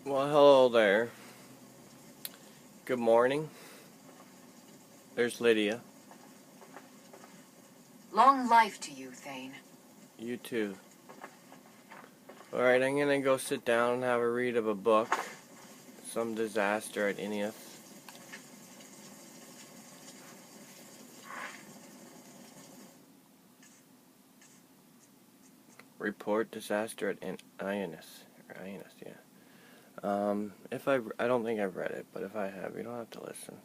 Well, hello there. Good morning. There's Lydia. Long life to you, Thane. You too. Alright, I'm gonna go sit down and have a read of a book. Some disaster at IONITH. Report disaster at IONITH. Or IONITH, yeah. I don't think I've read it, but if I have, you don't have to listen.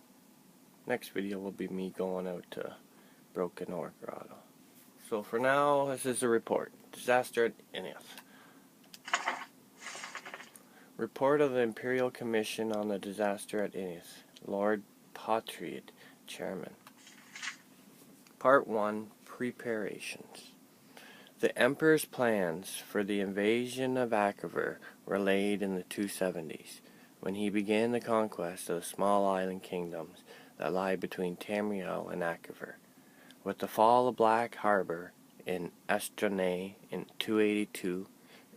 Next video will be me going out to Broken Oar Grotto. So for now, this is a report. Disaster at IONITH. Report of the Imperial Commission on the Disaster at IONITH. Lord Patriot, Chairman. Part 1. Preparations. The Emperor's plans for the invasion of Achever were laid in the 270s, when he began the conquest of the small island kingdoms that lie between Tamriel and Achever. With the fall of Black Harbor in Estrenay in 282,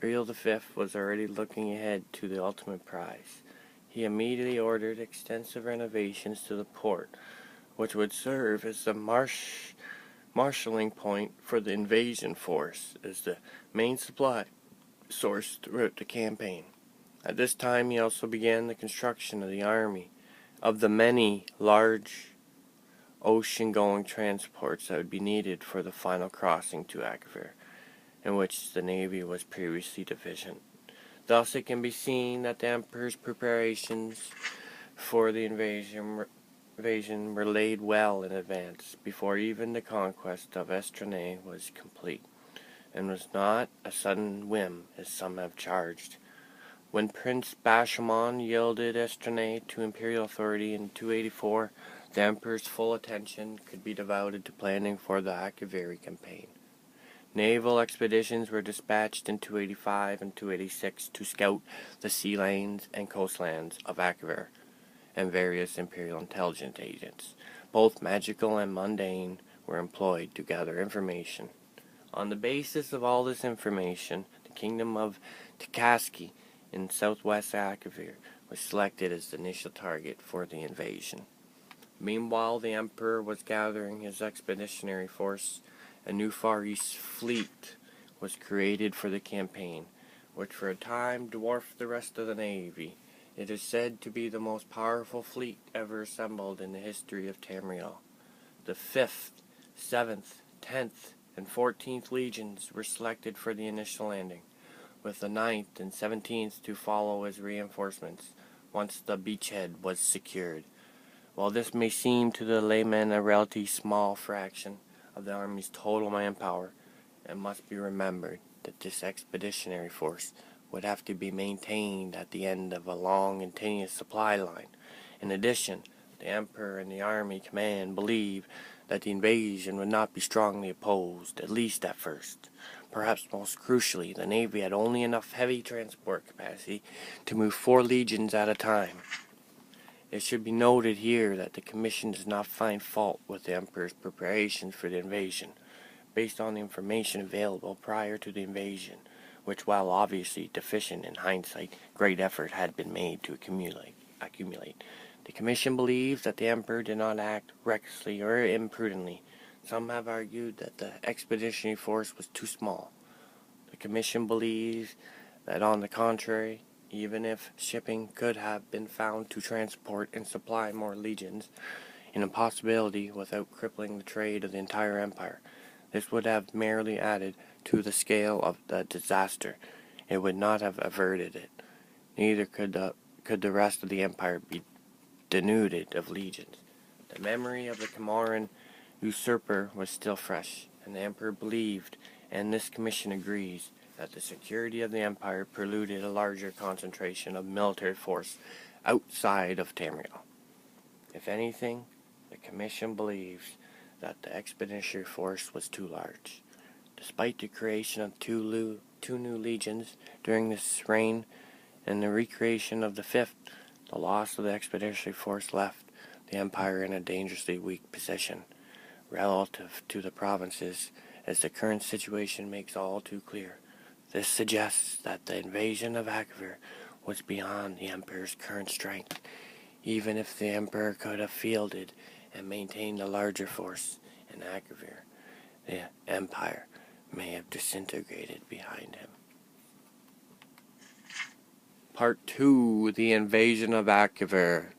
Uriel V was already looking ahead to the ultimate prize. He immediately ordered extensive renovations to the port, which would serve as the marshalling point for the invasion force as the main supply source throughout the campaign. At this time, he also began the construction of the army of the many large ocean-going transports that would be needed for the final crossing to Achever, in which the Navy was previously deficient. Thus, it can be seen that the Emperor's preparations for the invasion were laid well in advance, before even the conquest of Estrenay was complete, and was not a sudden whim, as some have charged. When Prince Bashomon yielded Estrenay to imperial authority in 284, the Emperor's full attention could be devoted to planning for the Achever campaign. Naval expeditions were dispatched in 285 and 286 to scout the sea lanes and coastlands of Achever, and various imperial intelligence agents, both magical and mundane, were employed to gather information. On the basis of all this information, the kingdom of Takaski in southwest Achever was selected as the initial target for the invasion. Meanwhile, the Emperor was gathering his expeditionary force. A new Far East fleet was created for the campaign, which for a time dwarfed the rest of the Navy. It is said to be the most powerful fleet ever assembled in the history of Tamriel. The 5th, 7th, 10th, and 14th Legions were selected for the initial landing, with the 9th and 17th to follow as reinforcements once the beachhead was secured. While this may seem to the layman a relatively small fraction of the Army's total manpower, it must be remembered that this expeditionary force would have to be maintained at the end of a long and tenuous supply line. In addition, the Emperor and the Army command believed that the invasion would not be strongly opposed, at least at first. Perhaps most crucially, the Navy had only enough heavy transport capacity to move 4 legions at a time. It should be noted here that the Commission does not find fault with the Emperor's preparations for the invasion, based on the information available prior to the invasion, which, while obviously deficient in hindsight, great effort had been made to accumulate. The Commission believes that the Emperor did not act recklessly or imprudently. Some have argued that the expeditionary force was too small. The Commission believes that, on the contrary, even if shipping could have been found to transport and supply more legions, an impossibility without crippling the trade of the entire empire, this would have merely added to the scale of the disaster. It would not have averted it. Neither could the rest of the empire be denuded of legions. The memory of the Camoran usurper was still fresh, and the Emperor believed, and this Commission agrees, that the security of the empire preluded a larger concentration of military force outside of Tamriel. If anything, the Commission believes that the expeditionary force was too large. Despite the creation of two new legions during this reign and the recreation of the 5th, the loss of the expeditionary force left the empire in a dangerously weak position relative to the provinces, as the current situation makes all too clear. This suggests that the invasion of Achever was beyond the Emperor's current strength. Even if the Emperor could have fielded and maintained a larger force in Akavir, the Empire may have disintegrated behind him. Part 2. The Invasion of Akavir.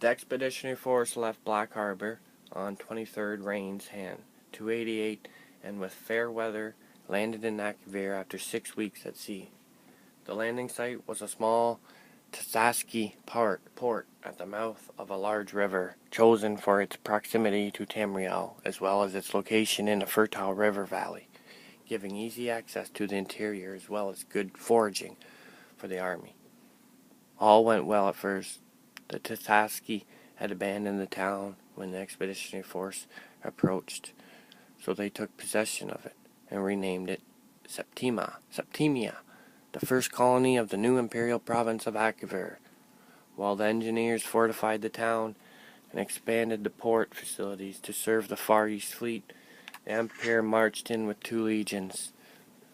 The expeditionary force left Black Harbor on 23rd Rain's Hand, 288, and with fair weather landed in Akavir after 6 weeks at sea. The landing site was a small Tasaski port at the mouth of a large river, chosen for its proximity to Tamriel, as well as its location in a fertile river valley, giving easy access to the interior as well as good foraging for the army. All went well at first. The Tasaski had abandoned the town when the expeditionary force approached, so they took possession of it and renamed it Septimia, the first colony of the new imperial province of Akavir. While the engineers fortified the town and expanded the port facilities to serve the Far East fleet, the Empire marched in with 2 legions.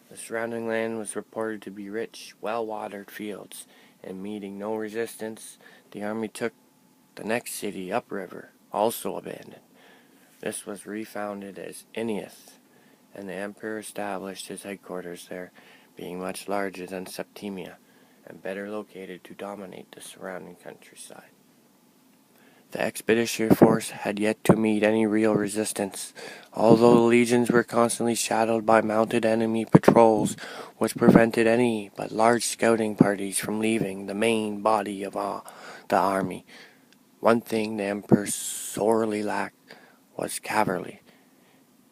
The surrounding land was reported to be rich, well-watered fields, and meeting no resistance, the army took the next city upriver, also abandoned. This was refounded as IONITH, and the Emperor established his headquarters there, being much larger than Septimia and better located to dominate the surrounding countryside. The expeditionary force had yet to meet any real resistance, although the legions were constantly shadowed by mounted enemy patrols, which prevented any but large scouting parties from leaving the main body of the army. One thing the Emperor sorely lacked was cavalry,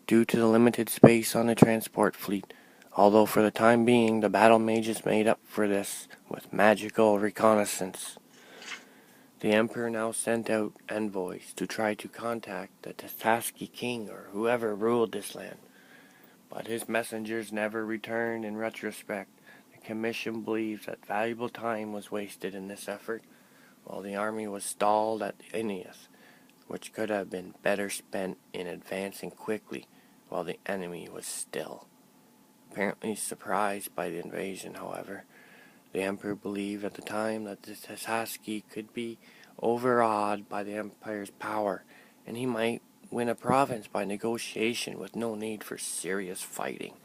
due to the limited space on the transport fleet, although for the time being the battle mages made up for this with magical reconnaissance. The Emperor now sent out envoys to try to contact the Tasaski king or whoever ruled this land, but his messengers never returned. In retrospect, the commission believes that valuable time was wasted in this effort, while the army was stalled at IONITH, which could have been better spent in advancing quickly while the enemy was still. Apparently surprised by the invasion, however, the Emperor believed at the time that the Tasaski could be overawed by the Empire's power, and he might win a province by negotiation with no need for serious fighting.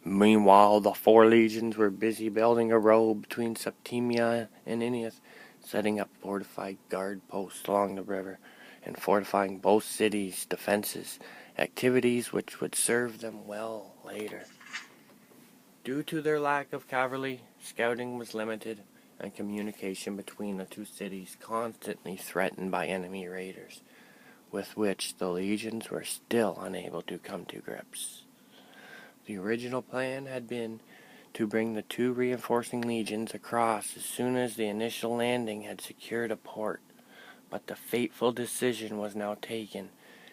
Meanwhile, the 4 legions were busy building a road between Septimia and IONITH, setting up fortified guard posts along the river, and fortifying both cities' defenses, activities which would serve them well later. Due to their lack of cavalry, scouting was limited, and communication between the 2 cities constantly threatened by enemy raiders, with which the legions were still unable to come to grips. The original plan had been to bring the 2 reinforcing legions across as soon as the initial landing had secured a port, but the fateful decision was now taken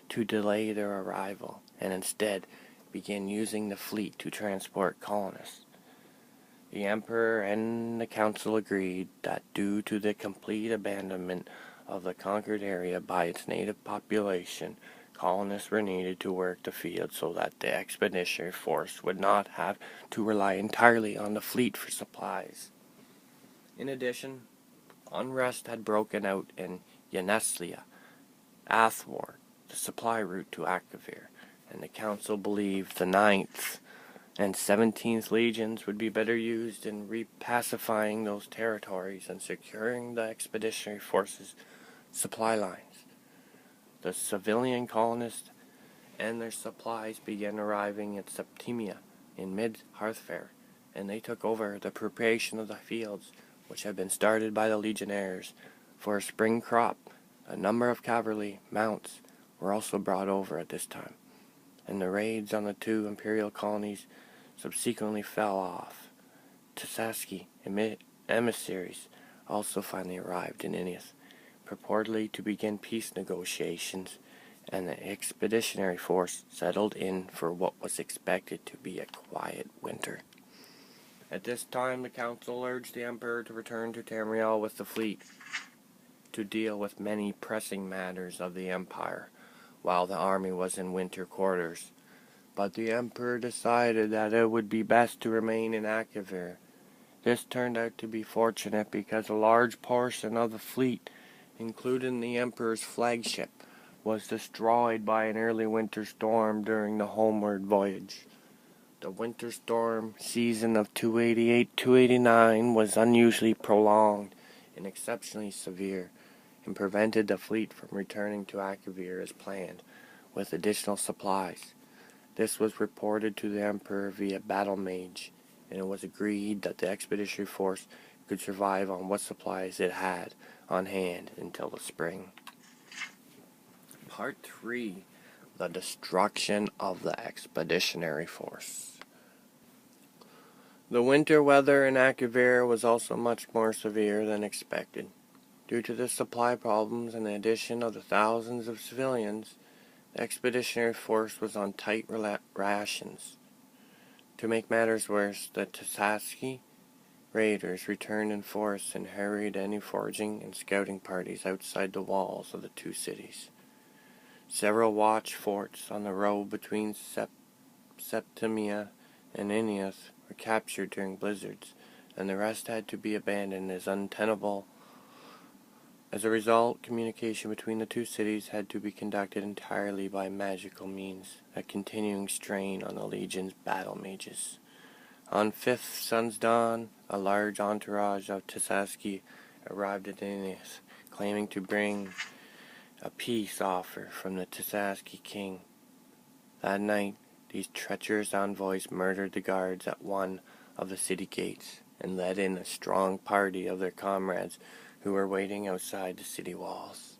to delay their arrival and instead begin using the fleet to transport colonists. The Emperor and the Council agreed that due to the complete abandonment of the conquered area by its native population, colonists were needed to work the field so that the expeditionary force would not have to rely entirely on the fleet for supplies. In addition, unrest had broken out in Yaneslia, athwart the supply route to Akavir, and the council believed the 9th and 17th legions would be better used in repacifying those territories and securing the expeditionary force's supply lines. The civilian colonists and their supplies began arriving at Septimia in mid-Hearthfare, and they took over the preparation of the fields, which had been started by the legionnaires for a spring crop. A number of cavalry mounts were also brought over at this time, and the raids on the 2 imperial colonies subsequently fell off. Tasaski emissaries also finally arrived in IONITH, purportedly to begin peace negotiations, and the expeditionary force settled in for what was expected to be a quiet winter. At this time, the council urged the Emperor to return to Tamriel with the fleet to deal with many pressing matters of the Empire, while the army was in winter quarters. But the Emperor decided that it would be best to remain in Akavir, This turned out to be fortunate because a large portion of the fleet, including the Emperor's flagship, was destroyed by an early winter storm during the homeward voyage. The winter storm season of 288-289 was unusually prolonged and exceptionally severe, and prevented the fleet from returning to Akavir as planned, with additional supplies. This was reported to the Emperor via battle mage, and it was agreed that the expeditionary force could survive on what supplies it had on hand until the spring. Part 3. The destruction of the expeditionary force. The winter weather in Akavir was also much more severe than expected. Due to the supply problems and the addition of the thousands of civilians, the expeditionary force was on tight rations. To make matters worse, the Tasaski raiders returned in force and harried any foraging and scouting parties outside the walls of the two cities. Several watch forts on the road between Septimia and IONITH were captured during blizzards, and the rest had to be abandoned as untenable. As a result, communication between the two cities had to be conducted entirely by magical means, a continuing strain on the Legion's battle mages. On 5th Sun's Dawn, a large entourage of Tasaski arrived at IONITH, claiming to bring a peace offer from the Tasaski king. That night, these treacherous envoys murdered the guards at one of the city gates and led in a strong party of their comrades who were waiting outside the city walls.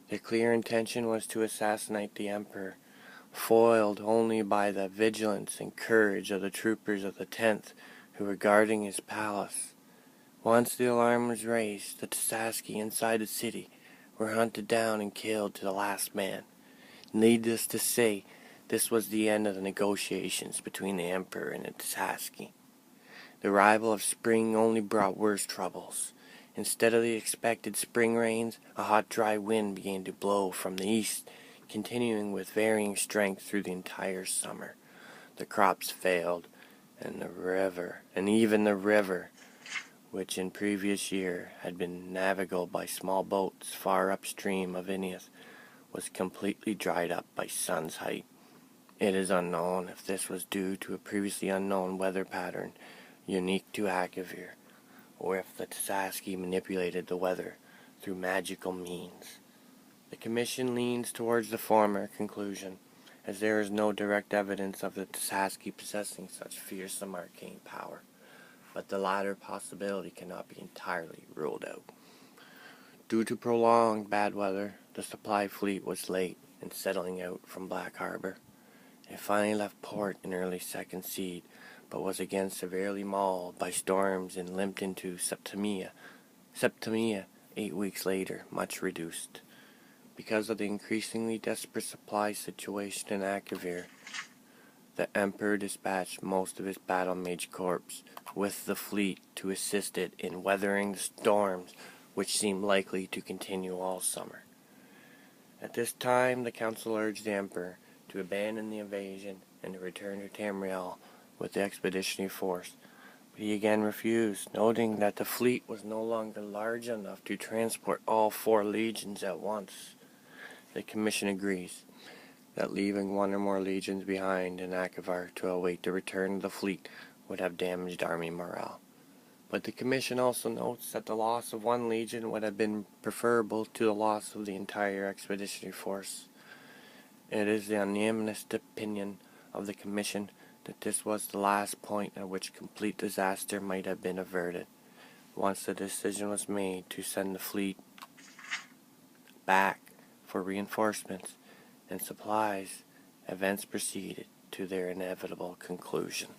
Their clear intention was to assassinate the Emperor, foiled only by the vigilance and courage of the troopers of the 10th who were guarding his palace. Once the alarm was raised, the Tasaski inside the city were hunted down and killed to the last man. Needless to say, this was the end of the negotiations between the Emperor and the Tasaski. The arrival of spring only brought worse troubles. Instead of the expected spring rains, a hot, dry wind began to blow from the east, continuing with varying strength through the entire summer. The crops failed, and even the river, which in previous year had been navigable by small boats far upstream of IONITH, was completely dried up by sun's height. It is unknown if this was due to a previously unknown weather pattern unique to Akavir, or if the Tasaski manipulated the weather through magical means. The Commission leans towards the former conclusion, as there is no direct evidence of the Tasaski possessing such fearsome arcane power, but the latter possibility cannot be entirely ruled out. Due to prolonged bad weather, the supply fleet was late in settling out from Black Harbor. It finally left port in early Second Seed, but was again severely mauled by storms and limped into Septimia 8 weeks later, much reduced. Because of the increasingly desperate supply situation in Akavir, the Emperor dispatched most of his battle mage corps with the fleet to assist it in weathering the storms which seemed likely to continue all summer. At this time, the council urged the Emperor to abandon the invasion and to return to Tamriel with the expeditionary force, but he again refused, noting that the fleet was no longer large enough to transport all 4 legions at once. The Commission agrees that leaving 1 or more legions behind in Akavir to await the return of the fleet would have damaged army morale. But the Commission also notes that the loss of 1 legion would have been preferable to the loss of the entire expeditionary force. It is the unanimous opinion of the Commission that this was the last point at which complete disaster might have been averted. Once the decision was made to send the fleet back for reinforcements and supplies, events proceeded to their inevitable conclusion.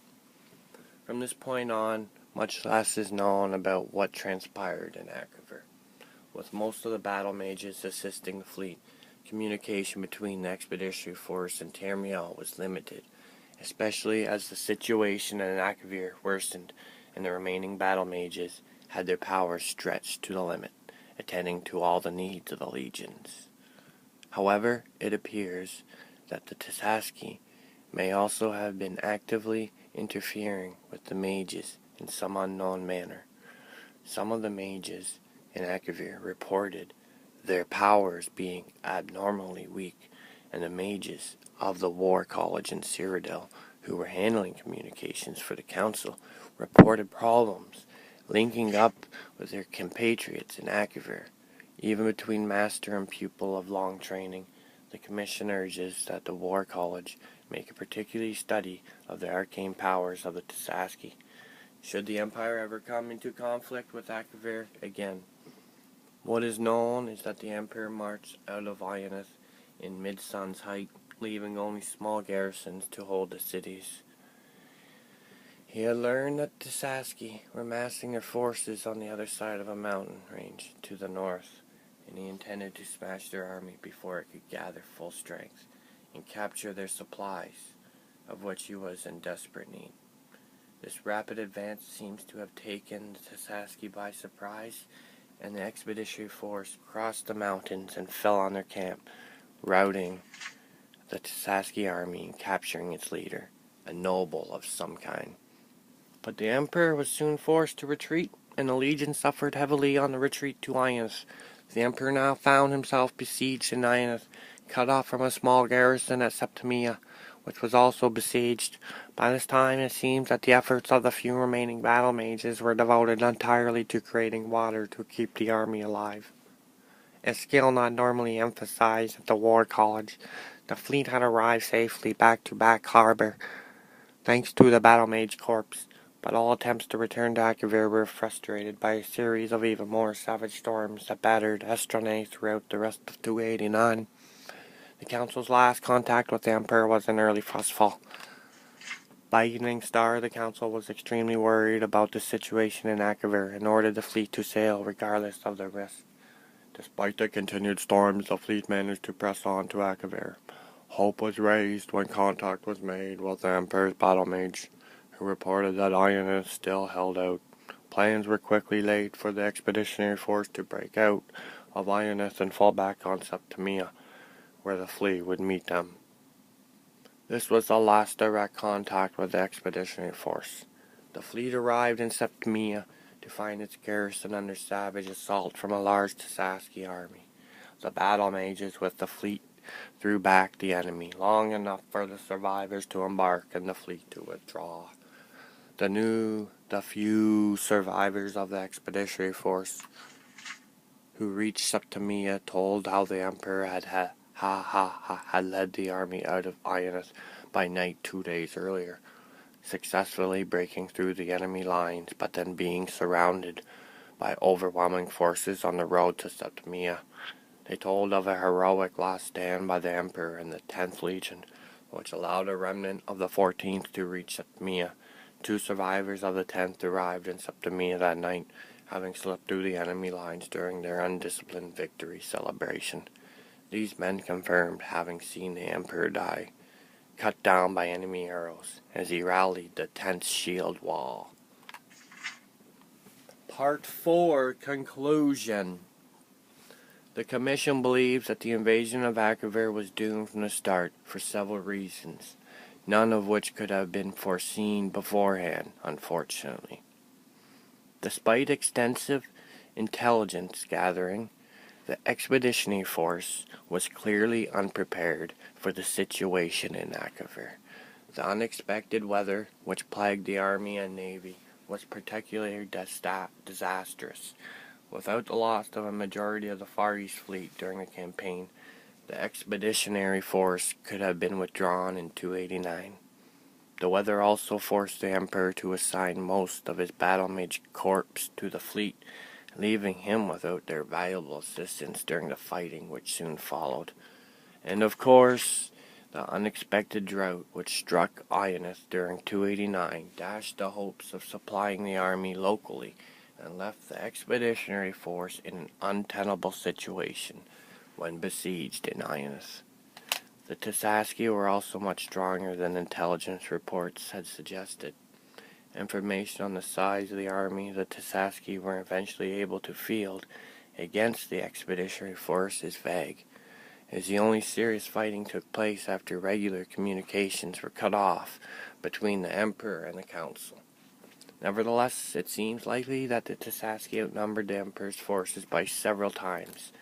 From this point on, much less is known about what transpired in Akavir. With most of the battle mages assisting the fleet, communication between the expeditionary force and Tamriel was limited, especially as the situation in Akavir worsened and the remaining battle mages had their powers stretched to the limit, attending to all the needs of the legions. However, it appears that the Tasaski may also have been actively interfering with the mages in some unknown manner. Some of the mages in Akavir reported their powers being abnormally weak, and the mages of the War College in Cyrodiil, who were handling communications for the Council, reported problems linking up with their compatriots in Akavir. Even between master and pupil of long training, the Commission urges that the War College make a particular study of the arcane powers of the Tisaski, should the Empire ever come into conflict with Akavir again. What is known is that the Emperor marched out of IONITH in mid-sun's height, leaving only small garrisons to hold the cities. He had learned that the Tisaski were massing their forces on the other side of a mountain range to the north, and he intended to smash their army before it could gather full strength and capture their supplies, of which he was in desperate need. This rapid advance seems to have taken the Tisaski by surprise, and the expeditionary force crossed the mountains and fell on their camp, routing the Tisaski army and capturing its leader, a noble of some kind. But the Emperor was soon forced to retreat, and the legion suffered heavily on the retreat to IONITH. The Emperor now found himself besieged in IONITH, cut off from a small garrison at Septimia, which was also besieged. By this time, it seems that the efforts of the few remaining battle mages were devoted entirely to creating water to keep the army alive. A skill not normally emphasized at the War College, the fleet had arrived safely back to Back Harbor, thanks to the Battle Mage Corps, but all attempts to return to Akavir were frustrated by a series of even more savage storms that battered Estrone throughout the rest of 289. The Council's last contact with the Emperor was in early frostfall. By evening star, the Council was extremely worried about the situation in Akavir and ordered the fleet to sail regardless of the risk. Despite the continued storms, the fleet managed to press on to Akavir. Hope was raised when contact was made with the Emperor's battle mage, who reported that IONITH still held out. Plans were quickly laid for the expeditionary force to break out of IONITH and fall back on Septimia, where the fleet would meet them. This was the last direct contact with the expeditionary force. The fleet arrived in Septimia to find its garrison under savage assault from a large Tisaski army. The battle mages with the fleet threw back the enemy long enough for the survivors to embark and the fleet to withdraw. The few survivors of the expeditionary force who reached Septimia told how the Emperor had led the army out of IONITH by night 2 days earlier, successfully breaking through the enemy lines, but then being surrounded by overwhelming forces on the road to Septimia. They told of a heroic last stand by the Emperor and the 10th Legion, which allowed a remnant of the 14th to reach Septimia. 2 survivors of the 10th arrived in Septimia that night, having slipped through the enemy lines during their undisciplined victory celebration. These men confirmed having seen the Emperor die, cut down by enemy arrows, as he rallied the 10th shield wall. Part 4, Conclusion. The Commission believes that the invasion of Akavir was doomed from the start for several reasons, none of which could have been foreseen beforehand, unfortunately. Despite extensive intelligence gathering, the expeditionary force was clearly unprepared for the situation in Akavir. The unexpected weather, which plagued the army and navy, was particularly disastrous. Without the loss of a majority of the Far East fleet during the campaign, the expeditionary force could have been withdrawn in 289. The weather also forced the Emperor to assign most of his battle mage corps to the fleet, leaving him without their valuable assistance during the fighting which soon followed. And of course, the unexpected drought which struck IONITH during 289 dashed the hopes of supplying the army locally and left the expeditionary force in an untenable situation when besieged in IONITH. The Tisaski were also much stronger than intelligence reports had suggested. Information on the size of the army the Tisaski were eventually able to field against the expeditionary force is vague, as the only serious fighting took place after regular communications were cut off between the Emperor and the Council. Nevertheless, it seems likely that the Tesaski outnumbered the Emperor's forces by several times,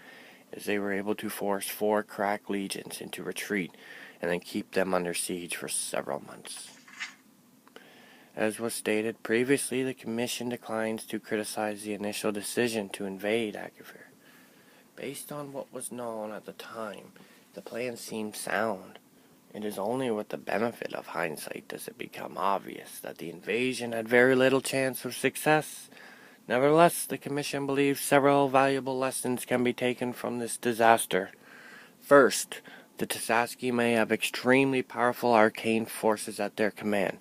as they were able to force 4 crack legions into retreat and then keep them under siege for several months. As was stated previously, the Commission declines to criticize the initial decision to invade Akavir. Based on what was known at the time, the plan seemed sound. It is only with the benefit of hindsight does it become obvious that the invasion had very little chance of success. Nevertheless, the Commission believes several valuable lessons can be taken from this disaster. First, the Tesaski may have extremely powerful arcane forces at their command.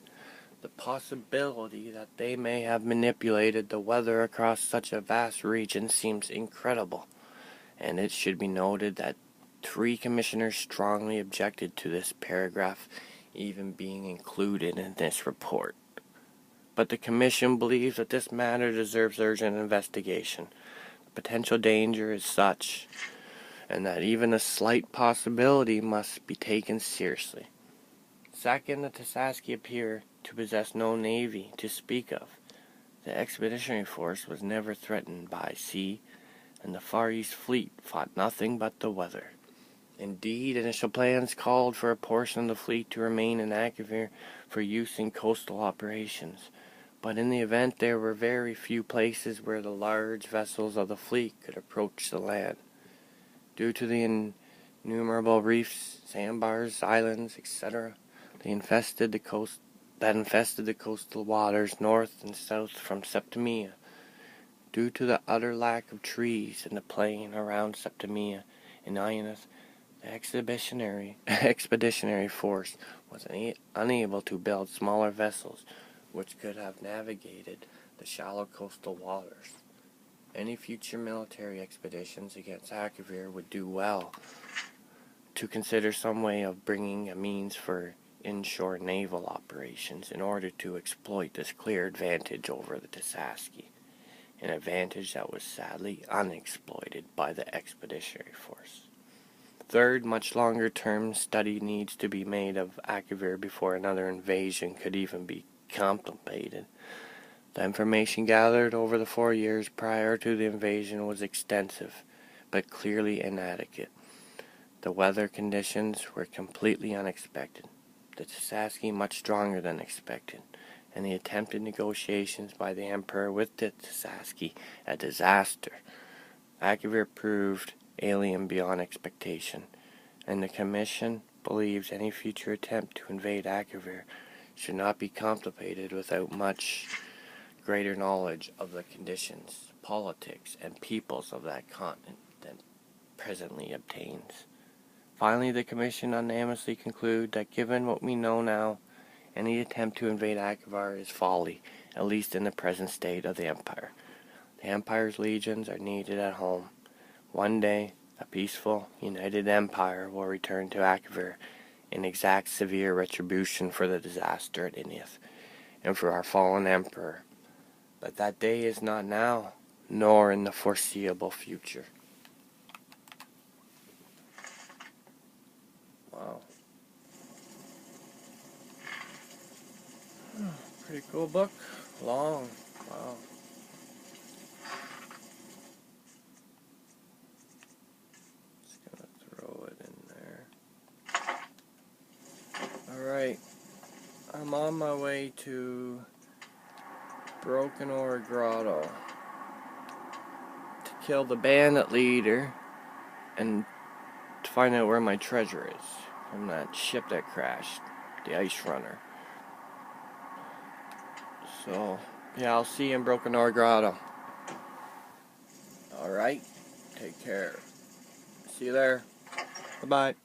The possibility that they may have manipulated the weather across such a vast region seems incredible, and it should be noted that 3 commissioners strongly objected to this paragraph even being included in this report. But the Commission believes that this matter deserves urgent investigation. The potential danger is such, and that even a slight possibility must be taken seriously. Second, the Tesaski appear to possess no navy to speak of. The expeditionary force was never threatened by sea, and the Far East Fleet fought nothing but the weather. Indeed, initial plans called for a portion of the fleet to remain in Akavir for use in coastal operations, but in the event there were very few places where the large vessels of the fleet could approach the land. Due to the innumerable reefs, sandbars, islands, etc., that infested the coastal waters north and south from Septimia. Due to the utter lack of trees in the plain around Septimia and IONITH, the expeditionary force was unable to build smaller vessels which could have navigated the shallow coastal waters. Any future military expeditions against Akavir would do well to consider some way of bringing a means for inshore naval operations in order to exploit this clear advantage over the Tesaski, an advantage that was sadly unexploited by the expeditionary force. Third, much longer-term study needs to be made of Akavir before another invasion could even be contemplated. The information gathered over the 4 years prior to the invasion was extensive, but clearly inadequate. The weather conditions were completely unexpected, the Tesaski much stronger than expected, and the attempted negotiations by the Emperor with the Tesaski a disaster. Akavir proved alien beyond expectation, and the Commission believes any future attempt to invade Akavir should not be contemplated without much greater knowledge of the conditions, politics, and peoples of that continent than presently obtains. Finally, the Commission unanimously conclude that given what we know now, any attempt to invade Akavir is folly, at least in the present state of the Empire. The Empire's legions are needed at home. One day, a peaceful, united Empire will return to Akavir and exact severe retribution for the disaster at IONITH and for our fallen Emperor. But that day is not now, nor in the foreseeable future. Wow. Pretty cool book. Long. Wow. Just gonna throw it in there. Alright. I'm on my way to Broken Oar Grotto to kill the bandit leader and to find out where my treasure is from that ship that crashed, the Ice Runner. So, yeah, I'll see you in Broken Oar Grotto. Alright, take care. See you there. Bye-bye.